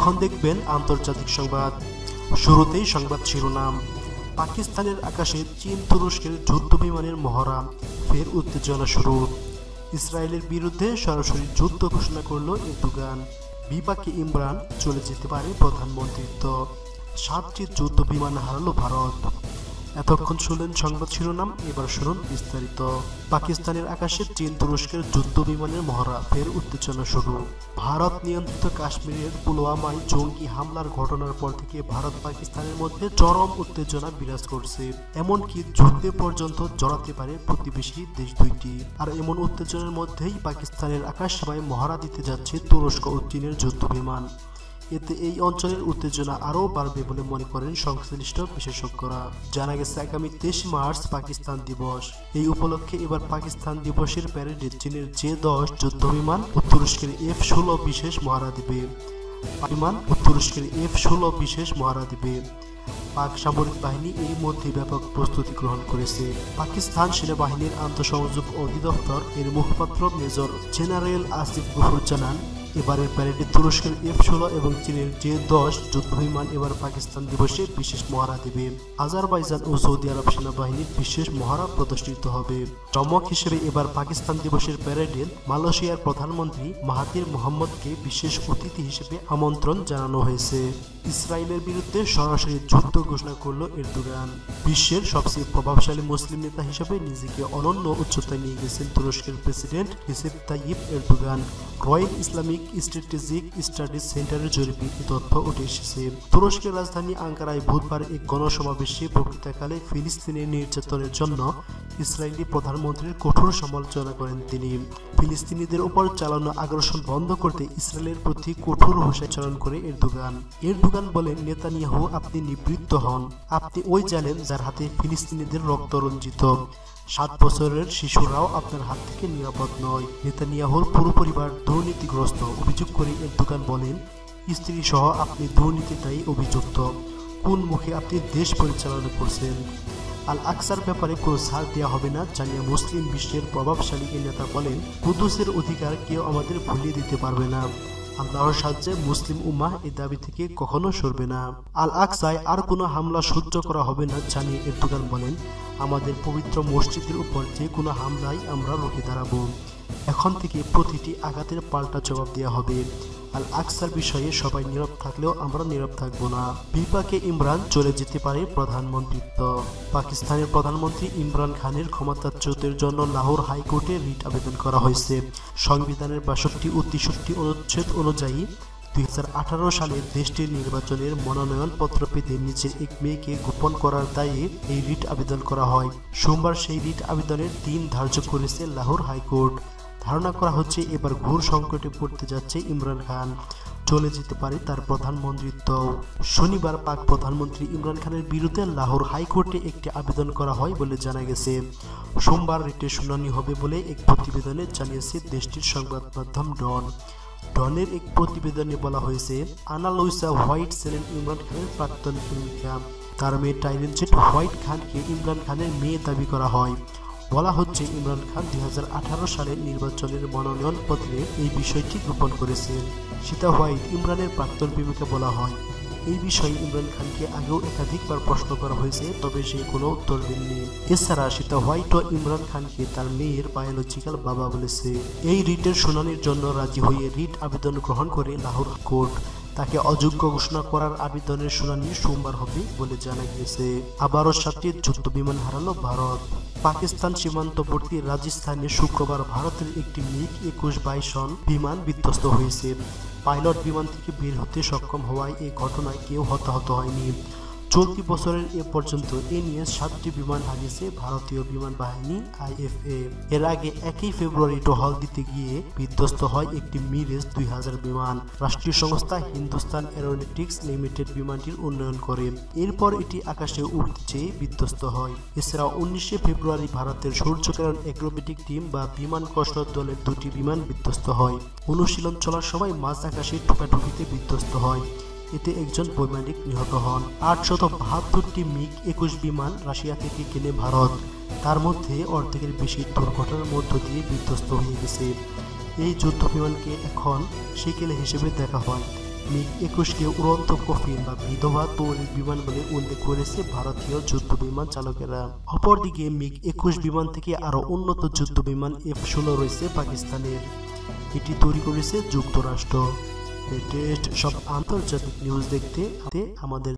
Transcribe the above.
এখন দেখবেন আন্তর্জাতিক সংবাদ। শুরুতেই সংবাদ শিরোনাম। পাকিস্তানের আকাশে চীন তুরস্কের যুদ্ধ বিমানের মহড়া, ফের উত্তেজনা শুরু। ইসরায়েলের বিরুদ্ধে সরাসরি যুদ্ধ ঘোষণা করল এরদোগান। বিপাকে ইমরান, চলে যেতে পারে প্রধানমন্ত্রিত্ব। 7টি যুদ্ধ বিমান হারালো ভারত। এতক্ষণ শুনলেন সংবাদ শিরোনাম, এবার শুনুন বিস্তারিত। পাকিস্তানের আকাশে চীন তুরস্কের যুদ্ধ বিমানের মহড়া, ফের উত্তেজনা শুরু। ভারত নিয়ন্ত্রিত কাশ্মীরের পুলওয়ামায় জঙ্গি হামলার ঘটনার পর থেকে ভারত পাকিস্তানের মধ্যে চরম উত্তেজনা বিরাজ করছে। এমনকি যুদ্ধে পর্যন্ত জড়াতে পারে প্রতিবেশী দেশ দুইটি। আর এমন উত্তেজনার মধ্যেই পাকিস্তানের আকাশসীমায় মহড়া দিতে যাচ্ছে তুরস্ক ও চীনের যুদ্ধ বিমান। এতে এই অঞ্চলের উত্তেজনা আরও বাড়বে বলে মনে করেন সংশ্লিষ্ট বিশেষজ্ঞরা। জানা গেছে আগামী 23 মার্চ পাকিস্তান দিবস। এই উপলক্ষে এবার পাকিস্তান দিবসের প্যারেডে চীনের J-10 যুদ্ধ বিমান ও তুরস্কের F-16 বিশেষ মহড়া দিবে। পাক সামরিক বাহিনী এর মধ্যে ব্যাপক প্রস্তুতি গ্রহণ করেছে। পাকিস্তান সেনাবাহিনীর আন্তঃসংযোগ অধিদপ্তর এর মুখপাত্র মেজর জেনারেল আসিফ গফুর জানান, এবারের প্যারেডে তুরস্কের F-16 এবং চীনের J-10 যুদ্ধ বিমান এবার পাকিস্তান দিবসে বিশেষ মহড়া দেবে। আজারবাইজান ও সৌদি আরব সেনাবাহিনীর বিশেষ মহড়া প্রদর্শিত হবে। চমক হিসেবে এবার পাকিস্তান দিবসের প্যারেডে মালয়েশিয়ার প্রধানমন্ত্রী মাহাথির মোহাম্মদকে বিশেষ অতিথি হিসেবে আমন্ত্রণ জানানো হয়েছে। ইসরায়েলের বিরুদ্ধে সরাসরি যুদ্ধ ঘোষণা করল এরদোগান। বিশ্বের সবচেয়ে প্রভাবশালী মুসলিম নেতা হিসেবে নিজেকে অনন্য উচ্চতায় নিয়ে গেছেন তুরস্কের president Recep Tayyip Erdogan. Royal Islamic strategic studies সেন্টারের জরিপে এই তথ্য উঠে এসেছে। তুরস্কের রাজধানী আঙ্কারায় বুধবার এক গণসমাবেশে বক্তৃতাকালে ফিলিস্তিনের নির্যাতনের জন্য ইসরায়েলি প্রধানমন্ত্রীর কঠোর সমালোচনা করেন তিনি। ফিলিস্তিনিদের উপর চালানো আগ্রাসন বন্ধ করতে ইসরায়েলের প্রতি কঠোর হুঁশিয়ারি করে এরদোগান বলেন, নেতানিয়াহু, আপনি নিবৃত্ত হন। আপনি ওই জানেন যার হাতে ফিলিস্তিনিদের রক্ত রঞ্জিত। 7 বছরের শিশুরাও আপনার হাত থেকে নিরাপদ নয়। নেতানিয়াহুর পুরো পরিবার দুর্নীতিগ্রস্ত অভিযোগ করে এরদোগান বলেন, স্ত্রী সহ আপনি দুর্নীতিটাই অভিযুক্ত। কোন মুখে আপনি দেশ পরিচালনা করছেন? আল আকসার ব্যাপারে কোনো ছাড় দেওয়া হবে না জানিয়ে মুসলিম বিশ্বের প্রভাবশালী এই নেতা বলেন, কুদুসের অধিকার কেউ আমাদের ভুলিয়ে দিতে পারবে না। আল্লাহর সাহায্যে মুসলিম উম্মাহ এই দাবি থেকে কখনো সরবে না। আল আকসায় আর কোনো হামলা সহ্য করা হবে না জানিয়ে এরদোগান বলেন, আমাদের পবিত্র মসজিদের উপর যে কোনো হামলায় আমরা রুখে দাঁড়াবো। এখন থেকে প্রতিটি আঘাতের পাল্টা জবাব দেওয়া হবে। আল আকসার বিষয়ে সবাই নীরব থাকলেও আমরা নীরব থাকবো না। বিপাকে ইমরান, চলে যেতে পারে প্রধানমন্ত্রিত্ব। পাকিস্তানের প্রধানমন্ত্রী ইমরান খানের ক্ষমতাচ্যুতের জন্য লাহোর হাইকোর্টে রিট আবেদন করা হয়েছে। সংবিধানের 62 ও 63 অনুচ্ছেদ অনুযায়ী 2018 সালে দেশটির নির্বাচনের মনোনয়নপত্র পেতে নিজের এক মেয়েকে গোপন করার দায়ে এই রিট আবেদন করা হয়। সোমবার সেই রিট আবেদনের দিন ধার্য করেছে লাহোর হাইকোর্ট। ধারণা করা হচ্ছে এবার ঘোর সংকটে পড়তে যাচ্ছে ইমরান খান, চলে যেতে পারে তার প্রধানমন্ত্রিত্ব। শনিবার পাক প্রধানমন্ত্রী ইমরান খানের বিরুদ্ধে লাহোর হাইকোর্টে একটি আবেদন করা হয় বলে জানা গেছে। সোমবার রিটের শুনানি হবে বলে এক প্রতিবেদনে জানিয়েছে দেশটির সংবাদ মাধ্যম ডনের এক প্রতিবেদনে বলা হয়েছে, আনা লুইসা হোয়াইট ছিলেন ইমরান খানের প্রাক্তন প্রেমিকা। তার মেয়ে টাইরেন জেট হোয়াইট খানকে ইমরান খানের মেয়ে দাবি করা হয়। বলা হচ্ছে ইমরান খান 2018 সালের নির্বাচনের মনোনয়নপত্রে এই বিষয়টি গোপন করেছেন। সীতা হোয়াইট ইমরানের প্রাক্তন প্রেমিকা বলা হয়। এই বিষয়ে ইমরান খানকে আগেও একাধিকবার প্রশ্ন করা হয়েছে, তবে সে কোনো উত্তর দেননি। এছাড়া সীতা হোয়াইটও ইমরান খানকে তার মেয়ের বায়োলজিক্যাল বাবা বলেছে। এই রিটের শুনানির জন্য রাজি হয়ে রিট আবেদন গ্রহণ করে লাহোর কোর্ট। তাকে অযোগ্য ঘোষণা করার আবেদনের শুনানি সোমবার হবে বলে জানা গিয়েছে। আবারও 7টি যুদ্ধ বিমান হারালো ভারত। পাকিস্তান সীমান্তবর্তী রাজস্থানে শুক্রবার ভারতের একটি MiG-21 বাইসন বিমান বিধ্বস্ত হয়েছে। পাইলট বিমান থেকে বের হতে সক্ষম হওয়ায় এই ঘটনায় কেউ হতাহত হয়নি। চলতি বছরের এ পর্যন্ত এ নিয়ে 7টি বিমান হারিয়েছে ভারতীয় বিমান বাহিনী IFA। এর আগে 1 ফেব্রুয়ারি টহল দিতে গিয়ে বিধ্বস্ত হয় একটি মিরেজ 2000 বিমান। রাষ্ট্রীয় সংস্থা হিন্দুস্তান এরোনটিক্স লিমিটেড বিমানটির উন্নয়ন করে। এরপর এটি আকাশে উঠতে চেয়ে বিধ্বস্ত হয়। এছাড়াও 19 ফেব্রুয়ারি ভারতের সূর্যকিরণ অ্যাক্রোবেটিক টিম বা বিমান কসরত দলের 2টি বিমান বিধ্বস্ত হয়। অনুশীলন চলার সময় মাঝ আকাশে ঠোকাঠুকিতে বিধ্বস্ত হয়। এতে একজন বৈমানিক নিহত হন। 872টি MiG-21 বিমান রাশিয়া থেকে কেনে ভারত। তার মধ্যে অর্ধেকের বেশি দুর্ঘটনার মধ্য দিয়ে বিধ্বস্ত হয়ে গেছে। এই যুদ্ধ বিমানকে এখন সেকেলে হিসেবে দেখা হয়। MiG-21কে উড়ন্ত কফিন বা বিধবা তৈরির বিমান বলে উল্লেখ করেছে ভারতীয় যুদ্ধ বিমান চালকেরা। অপরদিকে MiG-21 বিমান থেকে আরও উন্নত যুদ্ধ বিমান F-16 রয়েছে পাকিস্তানের। এটি তৈরি করেছে যুক্তরাষ্ট্র। লেটেস্ট সব আন্তর্জাতিক নিউজ দেখতে আমাদের